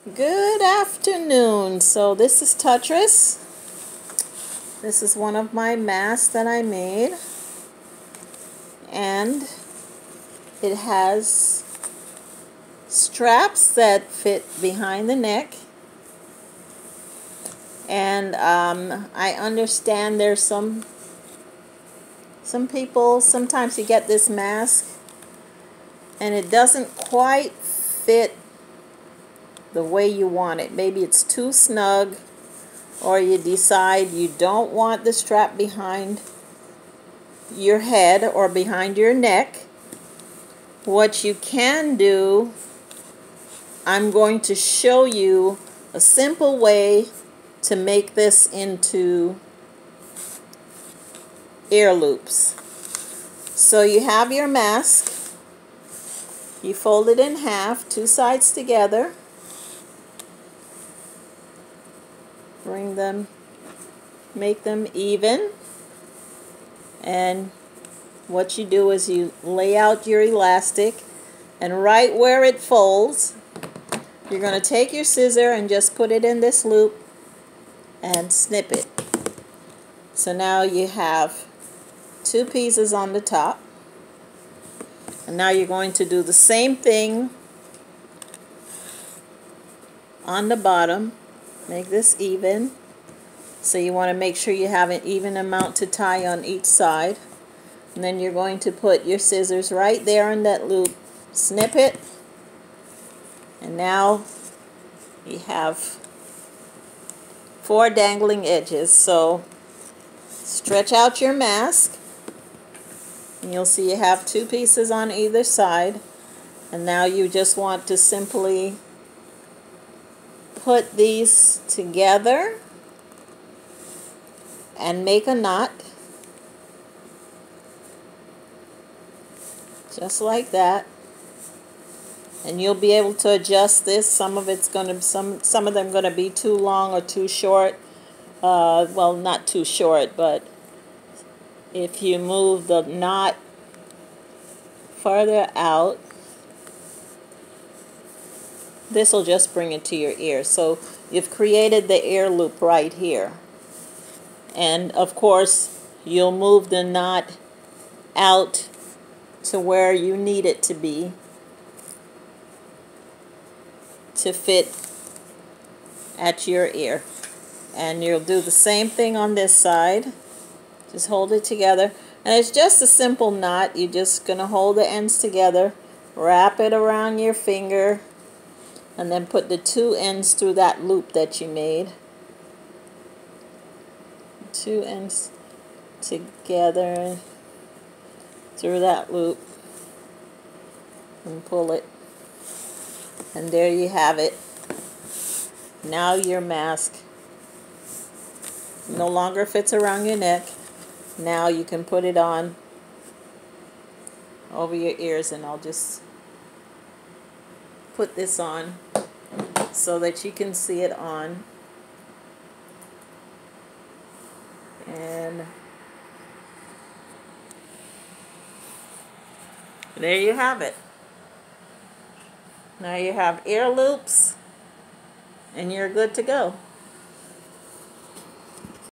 Good afternoon. So this is Tutress. This is one of my masks that I made, and it has straps that fit behind the neck. And I understand there's some people, sometimes you get this mask and it doesn't quite fit the way you want it. Maybe it's too snug, or you decide you don't want the strap behind your head or behind your neck. What you can do, I'm going to show you a simple way to make this into ear loops. So you have your mask, you fold it in half, two sides together, bring them, make them even, and what you do is you lay out your elastic, and right where it folds, you're going to take your scissor and just put it in this loop and snip it. So now you have two pieces on the top, and now you're going to do the same thing on the bottom. Make this even. So you want to make sure you have an even amount to tie on each side. And then you're going to put your scissors right there in that loop, snip it, and now you have 4 dangling edges. So stretch out your mask, and you'll see you have 2 pieces on either side. And now you just want to simply put these together and make a knot, just like that. And you'll be able to adjust this. Some of it's going to some of them going to be too long or too short. Well, not too short, but if you move the knot farther out, this will just bring it to your ear. So you've created the ear loop right here. And of course, you'll move the knot out to where you need it to be to fit at your ear. And you'll do the same thing on this side. Just hold it together. And it's just a simple knot. You're just going to hold the ends together, wrap it around your finger, and then put the 2 ends through that loop that you made. 2 ends together through that loop and pull it, and there you have it. Now your mask no longer fits around your neck. Now you can put it on over your ears, and I'll just put this on so that you can see it on. And there you have it. Now you have ear loops, and you're good to go.